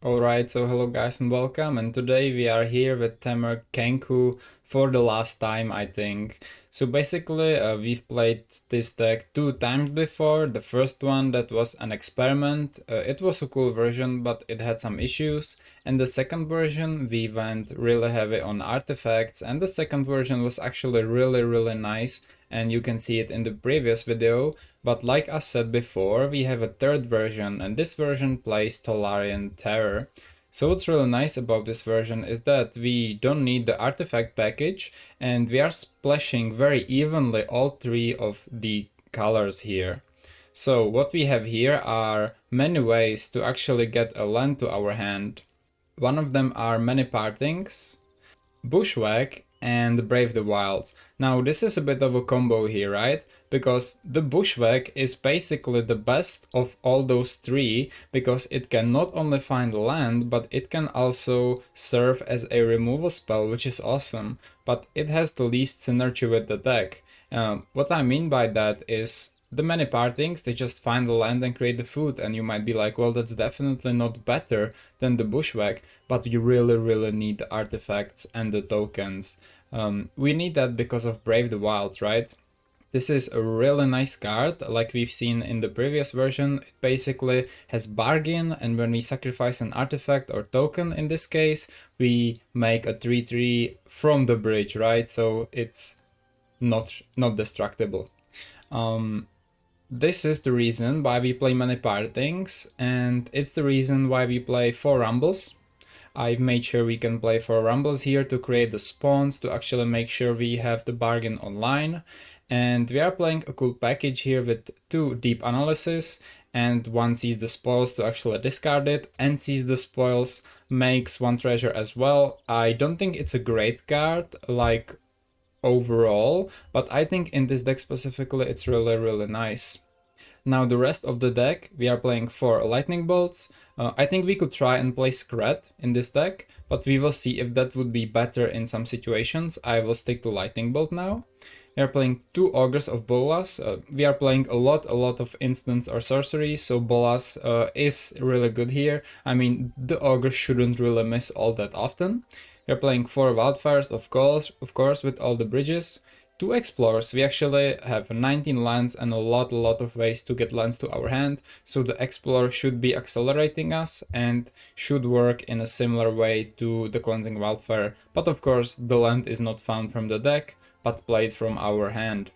Alright, so hello guys and welcome, and today we are here with Temur Kenku for the last time, I think. So basically we've played this deck 2 times before. The first one, that was an experiment. It was a cool version, but it had some issues. And the second version we went really heavy on artifacts, and the second version was actually really nice, and you can see it in the previous video. But like I said before, we have a third version, and this version plays Tolarian Terror. So what's really nice about this version is that we don't need the artifact package, and we are splashing very evenly all three of the colors here. So what we have here are many ways to actually get a land to our hand. One of them are Many Partings, Bushwhack, and Brave the Wilds. Now this is a bit of a combo here, right? Because the Bushwhack is basically the best of all those three, because it can not only find land, but it can also serve as a removal spell, which is awesome. But it has the least synergy with the deck. What I mean by that is the Many Partings, they just find the land and create the food, and you might be like, well, that's definitely not better than the Bushwhack, but you really need the artifacts and the tokens. We need that because of Brave the Wild, right? This is a really nice card, like we've seen in the previous version. It basically has bargain, and when we sacrifice an artifact or token in this case, we make a 3/3 from the bridge, right? So it's not destructible. This is the reason why we play Many Partings, and it's the reason why we play 4 Rumbles. I've made sure we can play 4 Rumbles here to create the spawns, to actually make sure we have the bargain online. And we are playing a cool package here with 2 Deep Analysis, and 1 Seize the Spoils to actually discard it, and Seize the Spoils makes 1 treasure as well. I don't think it's a great card, like overall, but I think in this deck specifically it's really nice. Now the rest of the deck, we are playing 4 Lightning Bolts. I think we could try and play Scrat in this deck, but we will see if that would be better in some situations. I will stick to Lightning Bolt now. We are playing 2 Ogres of Bolas. We are playing a lot of instants or sorceries, so Bolas is really good here. I mean, the Ogre shouldn't really miss all that often. We are playing 4 Wildfires, of course, with all the bridges. 2 Explorers, we actually have 19 lands and a lot of ways to get lands to our hand, so the Explorer should be accelerating us and should work in a similar way to the Cleansing Wildfire, but of course the land is not found from the deck, but played from our hand.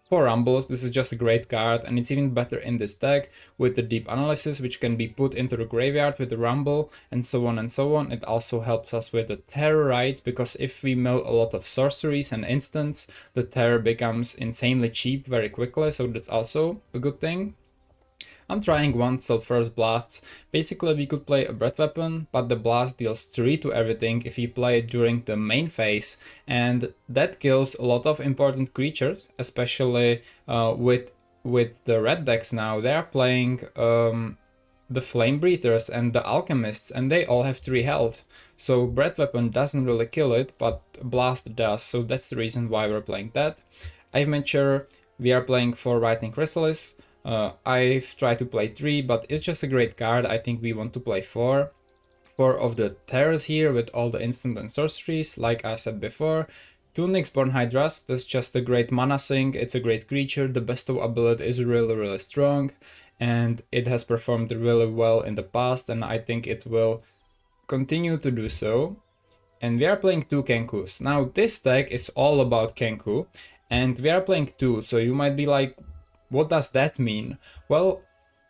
For Rumbles, this is just a great card, and it's even better in this deck with the Deep Analysis, which can be put into the graveyard with the Rumble, and so on and so on. It also helps us with the Terror, right? Because if we mill a lot of sorceries and instants, the Terror becomes insanely cheap very quickly, so that's also a good thing. I'm trying 1 Sulphurous Blasts. Basically we could play a Breath Weapon, but the blast deals 3 to everything if you play it during the main phase, and that kills a lot of important creatures, especially with the red decks now. They are playing the Flame Breathers and the Alchemists, and they all have 3 health. So Breath Weapon doesn't really kill it, but Blast does, so that's the reason why we're playing that. I've made sure we are playing 4 Lightning Chrysalis. I've tried to play 3, but it's just a great card. I think we want to play 4. 4 of the Terrors here with all the instant and sorceries, like I said before. 2 Nyxborn Hydras, that's just a great mana sink, it's a great creature, the bestow ability is really strong, and it has performed really well in the past, and I think it will continue to do so. And we are playing 2 Kenkus. Now this deck is all about Kenku, and we are playing 2, so you might be like, what does that mean? Well,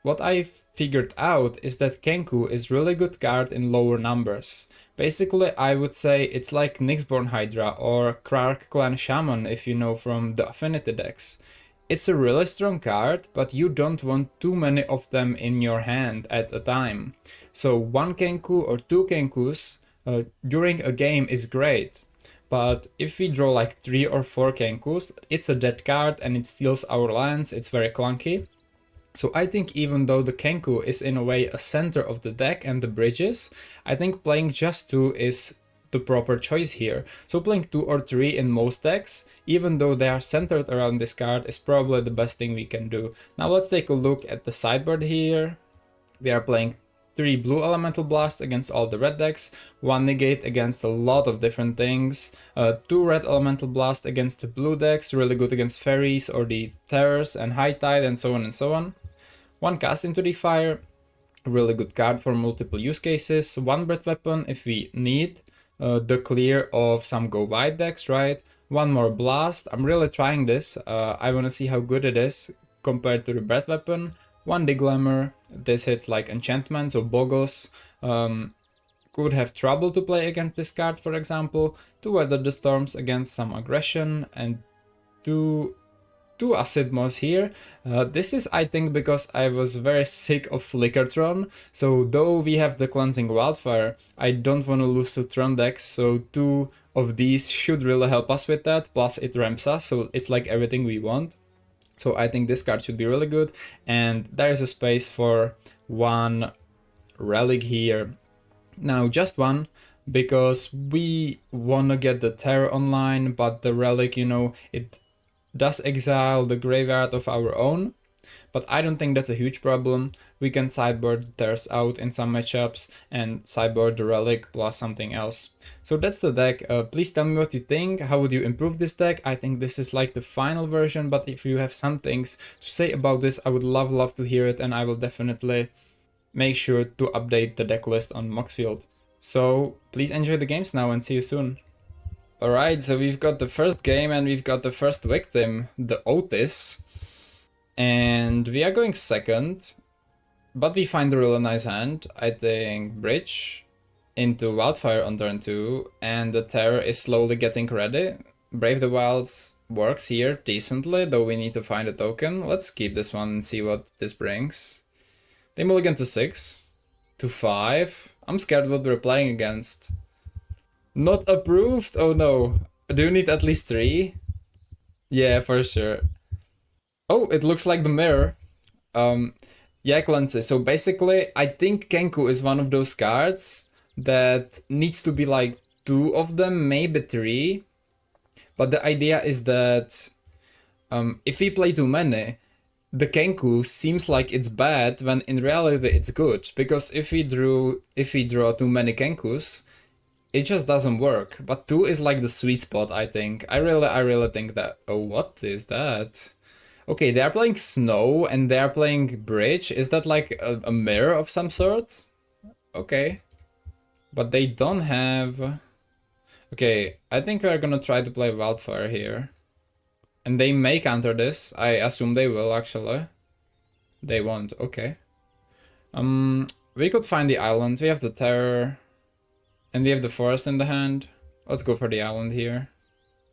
what I figured out is that Kenku is really good card in lower numbers. Basically, I would say it's like Nyxborn Hydra or Krark Clan Shaman, if you know from the Affinity decks. It's a really strong card, but you don't want too many of them in your hand at a time. So 1 Kenku or 2 Kenkus during a game is great. But if we draw like 3 or 4 Kenkus, it's a dead card and it steals our lands, it's very clunky. So I think even though the Kenku is in a way a center of the deck and the bridges, I think playing just 2 is the proper choice here. So playing 2 or 3 in most decks, even though they are centered around this card, is probably the best thing we can do. Now let's take a look at the sideboard here. We are playing 3 blue elemental blast against all the red decks, 1 negate against a lot of different things, 2 red elemental blast against the blue decks, really good against fairies or the terrors and high tide and so on and so on. 1 cast into the fire, really good card for multiple use cases, 1 breath weapon if we need the clear of some go wide decks, right? 1 more blast. I'm really trying this. I want to see how good it is compared to the breath weapon. 1 Diglammer. This hits like enchantments or boggles. Could have trouble to play against this card, for example. 2 Weather the Storms against some aggression, and 2 Acid Moss here. This is, I think, because I was very sick of Flickertron. So though we have the Cleansing Wildfire, I don't want to lose to Tron decks. So 2 of these should really help us with that. Plus it ramps us, so it's like everything we want. So I think this card should be really good. And there is a space for 1 relic here. Now just 1, because we want to get the Terror online, but the relic, you know, it does exile the graveyard of our own, but I don't think that's a huge problem. We can sideboard the Terrors out in some matchups and sideboard the relic plus something else. So that's the deck. Please tell me what you think. How would you improve this deck? I think this is like the final version, but if you have some things to say about this, I would love to hear it, and I will definitely make sure to update the deck list on Moxfield. So please enjoy the games now and see you soon. Alright, so we've got the first game and we've got the first victim, the Otis. And we are going second, but we find a really nice hand. I think Bridge into Wildfire on turn 2, and the Terror is slowly getting ready. Brave the Wilds works here decently, though we need to find a token. Let's keep this one and see what this brings. They mulligan to 6, to 5. I'm scared what we're playing against. Not approved? Oh no. Do you need at least 3? Yeah, for sure. Oh, it looks like the mirror. Yeah, Clancy. So basically, I think Kenku is one of those cards that needs to be like 2 of them, maybe 3. But the idea is that if we play too many, the Kenku seems like it's bad when in reality it's good. Because if we draw too many Kenkus, it just doesn't work. But 2 is like the sweet spot, I think. I really think that. Oh, what is that? Okay, they are playing Snow and they are playing Bridge. Is that like a mirror of some sort? Okay. But they don't have... Okay, I think we are gonna try to play Wildfire here. And they may counter this. I assume they will, actually. They won't, okay. We could find the island. We have the Terror. And we have the Forest in the hand. Let's go for the island here.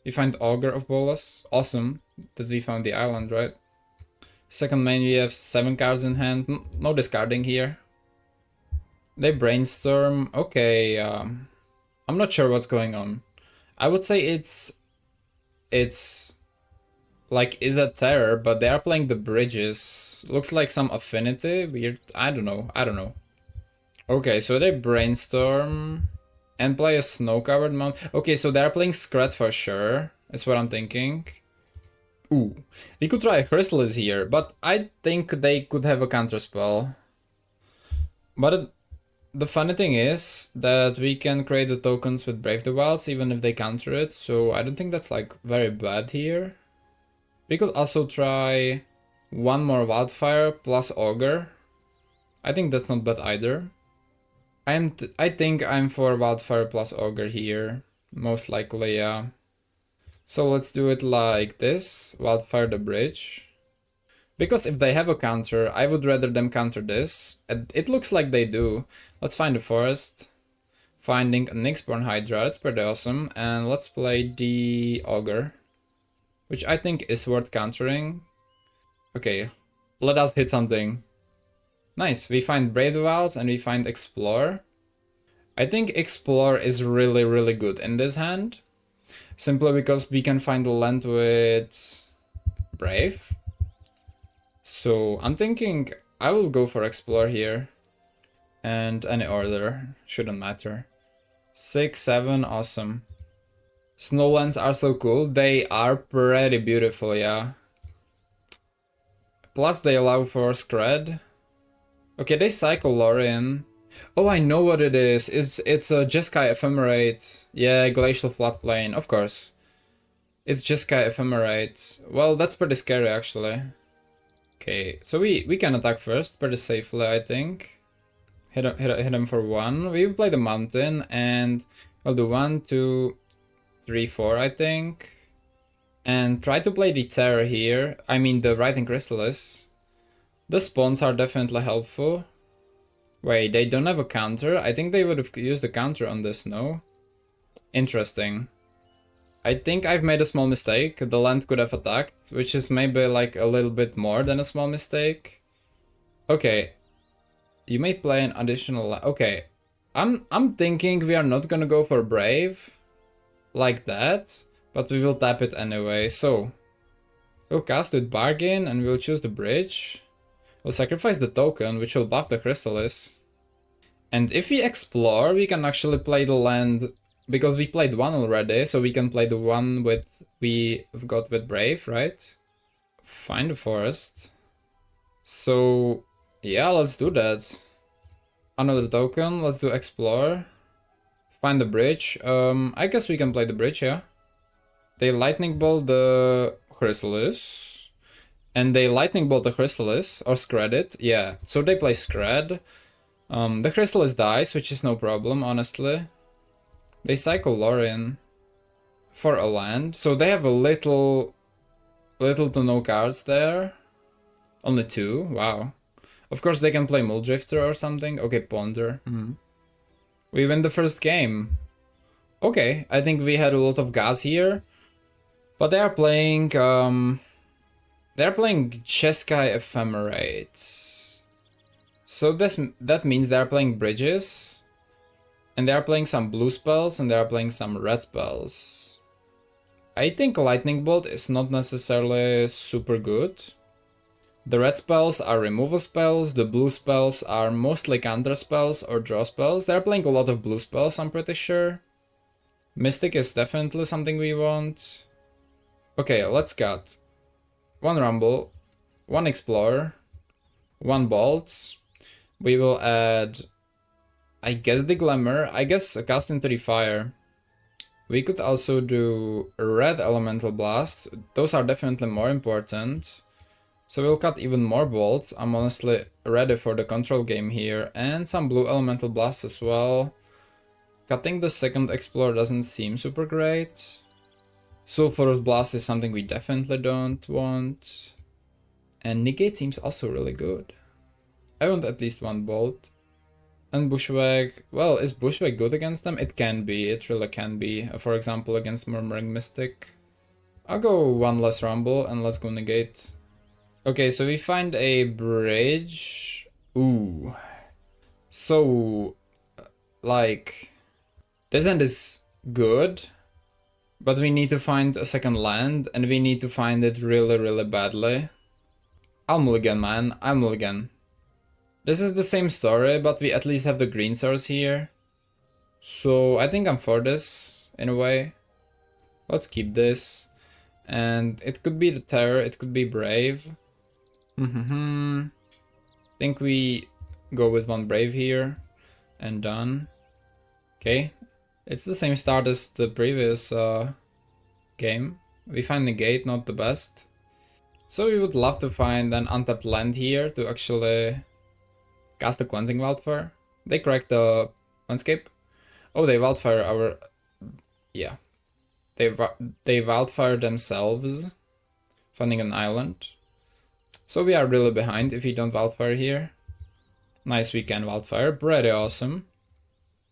We find Augur of Bolas. Awesome that we found the island, right? Second main, we have 7 cards in hand. No discarding here. They brainstorm. Okay, I'm not sure what's going on. I would say it's like is a Terror, but they are playing the bridges. Looks like some affinity. Weird. I don't know. Okay, so they brainstorm and play a snow-covered mount. Okay, so they're playing Scrat for sure. Is what I'm thinking. Ooh, we could try a Chrysalis here, but I think they could have a counter spell. But the funny thing is that we can create the tokens with Brave the Wilds even if they counter it, so I don't think that's like very bad here. We could also try 1 more Wildfire plus Augur. I think that's not bad either. I think I'm for Wildfire plus Augur here, most likely, yeah. So let's do it like this, Wildfire the Bridge. Because if they have a counter, I would rather them counter this. It looks like they do. Let's find the Forest. Finding a Nyxborn Hydra, that's pretty awesome. And let's play the Augur, which I think is worth countering. Okay, let us hit something. Nice, we find Brave the Wilds and we find Explore. I think Explore is really good in this hand. Simply because we can find the land with Brave. So I'm thinking I will go for Explore here. And any order, shouldn't matter. 6, 7, awesome. Snowlands are so cool, they are pretty beautiful, yeah. Plus they allow for Scred. Okay, they cycle Lorien. Oh, I know what it is. It's a Jeskai Ephemerate. Yeah, Glacial Floodplain, of course. It's Jeskai Ephemerate. Well, that's pretty scary, actually. Okay, so we can attack first, pretty safely, I think. Hit him for 1. We will play the mountain, and we'll do 1, 2, 3, 4, I think. And try to play the Terror here. I mean, the Writing Chrysalis. The spawns are definitely helpful. Wait, they don't have a counter? I think they would have used a counter on this, no? Interesting. I think I've made a small mistake. The land could have attacked, which is maybe like a little bit more than a small mistake. Okay. You may play an additional... Okay. I'm thinking we are not gonna go for Brave like that, but we will tap it anyway. So, we'll cast with Bargain and we'll choose the bridge. We'll sacrifice the token, which will buff the Chrysalis. And if we explore, we can actually play the land, because we played 1 already, so we can play the one we've got with Brave, right? Find the forest. So, yeah, let's do that. Another token, let's do explore. Find the bridge. I guess we can play the bridge, yeah. They lightning bolt the Chrysalis. And they lightning bolt the Chrysalis, or scred it, yeah. So they play scred. The Chrysalis dies, which is no problem, honestly. They cycle Lorien for a land, so they have a little to no cards there. Only 2, wow. Of course they can play Muldrifter or something. Okay, Ponder. We win the first game. Okay, I think we had a lot of gas here. But they are playing... They're playing Jeskai Ephemerate. So that means they're playing bridges. And they're playing some blue spells and they're playing some red spells. I think Lightning Bolt is not necessarily super good. The red spells are removal spells, the blue spells are mostly counter spells or draw spells. They're playing a lot of blue spells, I'm pretty sure. Mystic is definitely something we want. Okay, let's cut. 1 Rumble, 1 Explorer, 1 Bolt. We will add, I guess, the Glamour. I guess a cast into the fire. We could also do red Elemental Blasts. Those are definitely more important. So we'll cut even more bolts. I'm honestly ready for the control game here. And some blue Elemental Blasts as well. Cutting the second Explorer doesn't seem super great. Sulphurous Blast is something we definitely don't want. And Negate seems also really good. I want at least 1 bolt. And Bushwhack, well, is Bushwhack good against them? It can be, it really can be. For example, against Murmuring Mystic. I'll go 1 less Rumble and let's go Negate. Okay, so we find a bridge. Ooh. So, like, this end is good. But we need to find a second land, and we need to find it really, really badly. I'll mulligan, man. I'll mulligan. This is the same story, but we at least have the green source here. So I think I'm for this, in a way. Let's keep this. And it could be the Terror, it could be Brave. Think we go with 1 Brave here. And done. Okay. It's the same start as the previous game. We find Negate, not the best. So we would love to find an untapped land here to actually cast a Cleansing Wildfire. They cracked the landscape. Oh, they Wildfire our... Yeah. They Wildfire themselves, finding an island. So we are really behind if we don't Wildfire here. Nice, we can Wildfire, pretty awesome.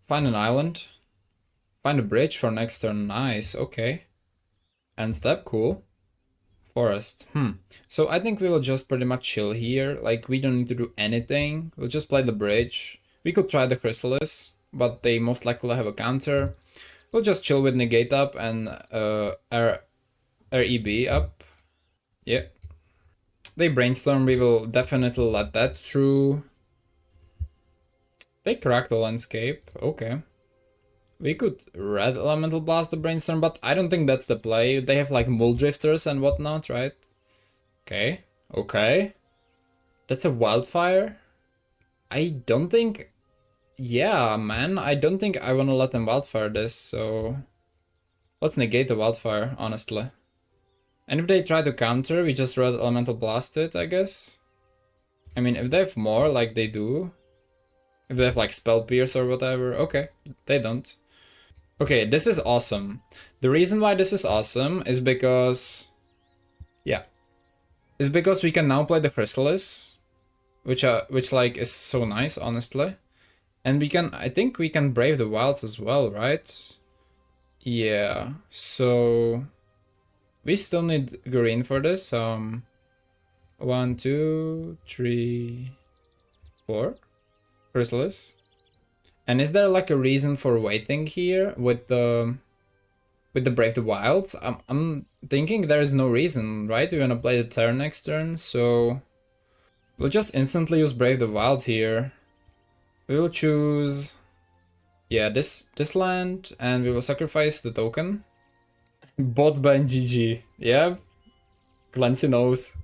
Find an island. Find a bridge for next turn, nice, okay. End step, cool. Forest, So I think we will just pretty much chill here, like we don't need to do anything. We'll just play the bridge. We could try the Chrysalis, but they most likely have a counter. We'll just chill with Negate up and REB up. Yeah. They Brainstorm, we will definitely let that through. They crack the landscape, okay. We could red Elemental Blast the Brainstorm, but I don't think that's the play. They have like Muldrifters and whatnot, right? Okay, okay. That's a Wildfire? I don't think... yeah, man, I don't think I want to let them Wildfire this, so let's negate the Wildfire, honestly. And if they try to counter, we just Red Elemental Blast it, I guess. I mean, if they have more, like they do, if they have like Spell Pierce or whatever, okay, they don't. Okay, this is awesome. The reason why this is awesome is because, yeah, is because we can now play the Chrysalis, which like is so nice, honestly. And we can, I think we can Brave the Wilds as well, right? Yeah, so we still need green for this. 1, 2, 3, 4 Chrysalis. And is there like a reason for waiting here with the Brave the Wilds? I'm thinking there is no reason, right? We wanna play the Terror next turn, so we'll just instantly use Brave the Wilds here. We will choose, yeah, this land, and we will sacrifice the token. Bot ban GG, yeah, Clancy knows.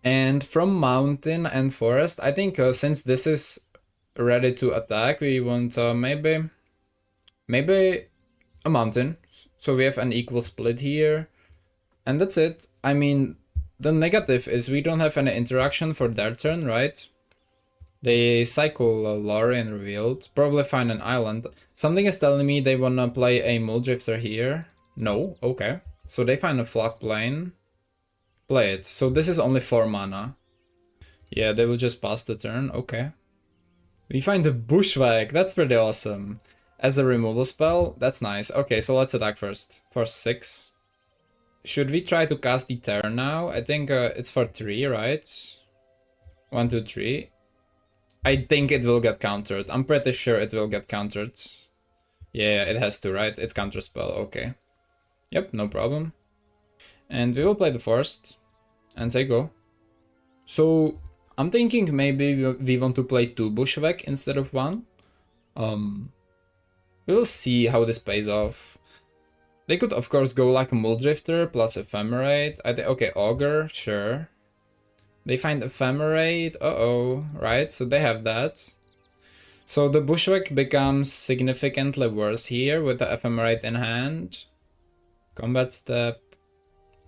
And from Mountain and Forest, I think since this is ready to attack, we want maybe a Mountain, so we have an equal split here, and that's it. I mean, the negative is we don't have any interaction for their turn, right? They cycle Lorien revealed, probably find an island. Something is telling me they wanna play a Muldrifter here. No, okay. So they find a floodplain. Play it. So this is only 4 mana. Yeah, they will just pass the turn, okay. We find the Bushwhack, that's pretty awesome. As a removal spell, that's nice. Okay, so let's attack first. For 6. Should we try to cast the Terror now? I think it's for 3, right? 1, 2, 3. I think it will get countered. I'm pretty sure it will get countered. Yeah, it has to, right? It's counter spell, okay. Yep, no problem. And we will play the Forest and say go. So I'm thinking maybe we want to play 2 Bushwhack instead of 1. We'll see how this pays off. They could of course go like a Muldrifter plus Ephemerate. Okay, Augur, sure. They find Ephemerate, right? So they have that. So the Bushwhack becomes significantly worse here with the Ephemerate in hand. Combat step,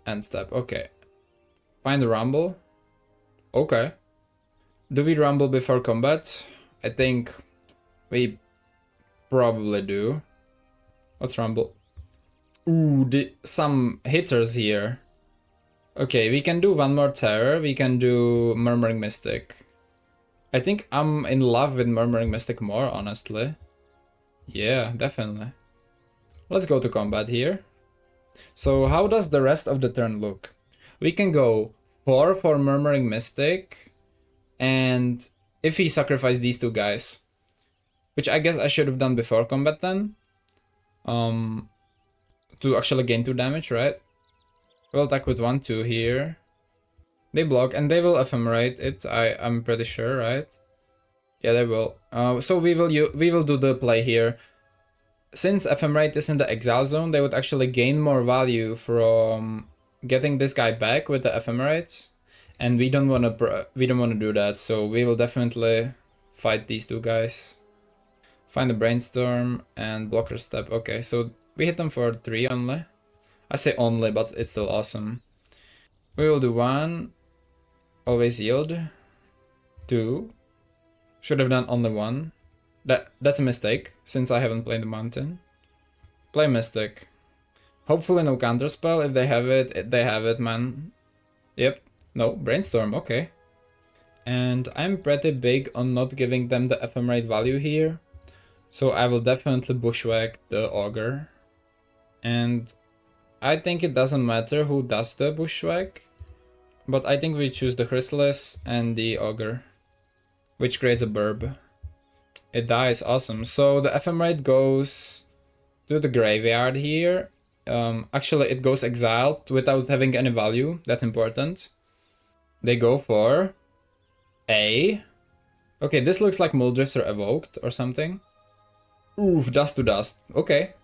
end step, okay. Find the Rumble. Okay. Do we Rumble before combat? I think we probably do. Let's Rumble. Ooh, some hitters here. Okay, we can do one more Terror. We can do Murmuring Mystic. I think I'm in love with Murmuring Mystic more, honestly. Yeah, definitely. Let's go to combat here. So how does the rest of the turn look? We can go 4 for Murmuring Mystic, and if he sacrificed these 2 guys, which I guess I should have done before combat then, to actually gain 2 damage, right? We'll attack with 1, 2 here. They block and they will Ephemerate it, I'm pretty sure, right? Yeah, they will. So we will do the play here. Since Ephemerate is in the exile zone, they would actually gain more value from getting this guy back with the Ephemerate, and we don't want to do that. So we will definitely fight these 2 guys. Find the Brainstorm and Blocker Step. Okay, so we hit them for 3 only. I say only, but it's still awesome. We will do 1. Always yield. 2. Should have done only 1. That's a mistake, since I haven't played the Mountain. Play Mystic. Hopefully no counterspell. If they have it, they have it, man. Yep. No, Brainstorm, okay. And I'm pretty big on not giving them the Ephemerate value here. So I will definitely Bushwhack the Augur. And I think it doesn't matter who does the Bushwhack. But I think we choose the Chrysalis and the Augur, which creates a burb. It dies, awesome. So the Ephemerate goes to the graveyard here. Actually, it goes exiled without having any value. That's important. They go for a... Okay, this looks like Muldrifter evoked or something. Oof, Dust to Dust. Okay.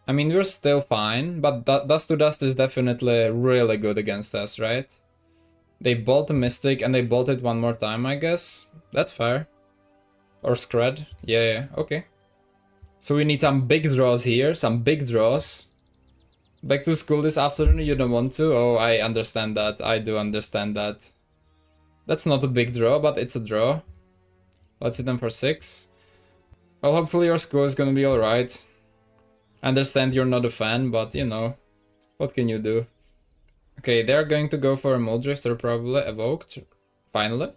I mean, we're still fine, but Dust to Dust is definitely really good against us, right? They bolt the Mystic and they bolt it 1 more time, I guess. That's fair. Or Scred. Yeah, okay. So we need some big draws here, some big draws. Back to school this afternoon, you don't want to? Oh, I understand that. I do understand that. That's not a big draw, but it's a draw. Let's hit them for 6. Well, hopefully your school is gonna be alright. I understand you're not a fan, but you know, what can you do? Okay, they're going to go for a Muldrifter, probably evoked. Finally.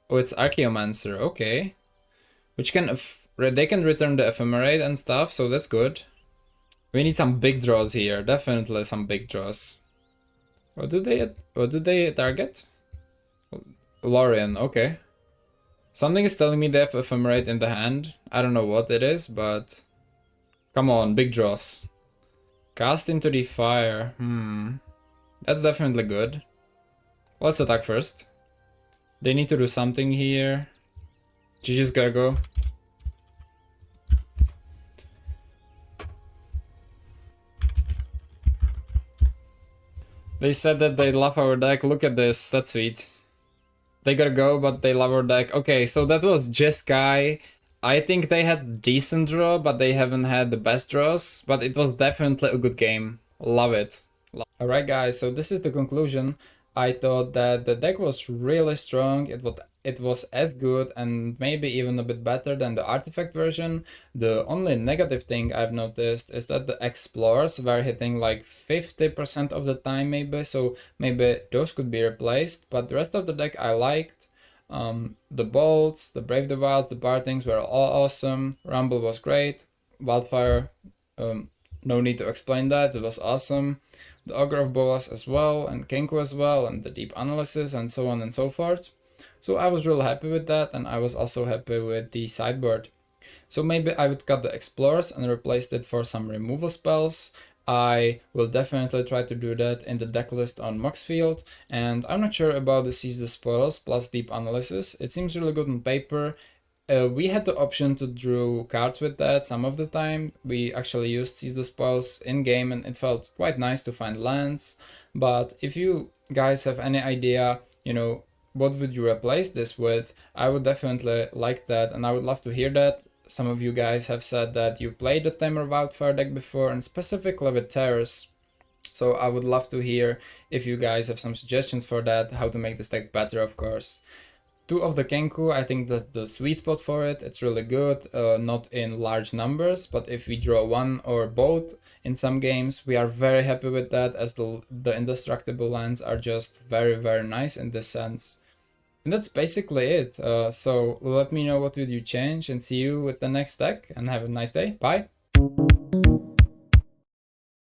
Oh, it's Archaeomancer, okay. Which can, they can return the Ephemerate and stuff, so that's good. We need some big draws here, definitely some big draws. What do they target? Lorien, okay. Something is telling me they have Ephemerate in the hand. I don't know what it is, but... Come on, big draws. Cast into the fire, That's definitely good. Let's attack first. They need to do something here. GG's gotta go. They said that they love our deck. Look at this, that's sweet. They gotta go, but they love our deck. Okay, so that was Jeskai. I think they had decent draw, but they haven't had the best draws. But it was definitely a good game. Love it. Alright guys, so this is the conclusion. I thought that the deck was really strong. It was as good and maybe even a bit better than the artifact version. The only negative thing I've noticed is that the explorers were hitting like 50% of the time maybe, so maybe those could be replaced, but the rest of the deck I liked. The bolts, the Brave the Wild, the Partings were all awesome. Rumble was great. Wildfire, no need to explain that, it was awesome. The Ogre of Bolas as well, and Kenku as well, and the Deep Analysis, and so on and so forth. So I was really happy with that, and I was also happy with the sideboard. So maybe I would cut the Explorers and replace it for some removal spells. I will definitely try to do that in the deck list on Moxfield, and I'm not sure about the Seize the Spoils plus Deep Analysis. It seems really good on paper. We had the option to draw cards with that some of the time. We actually used Seize the Spoils in game and it felt quite nice to find lands. But if you guys have any idea, you know, what would you replace this with, I would definitely like that and I would love to hear that. Some of you guys have said that you played the Temur Wildfire deck before and specifically with Terrors. So I would love to hear if you guys have some suggestions for that, how to make this deck better, of course. 2 of the Kenku, I think that's the sweet spot for it. It's really good, not in large numbers, but if we draw 1 or both in some games, we are very happy with that, as the indestructible lands are just very, very nice in this sense. And that's basically it. So let me know what would you change and see you with the next deck and have a nice day. Bye!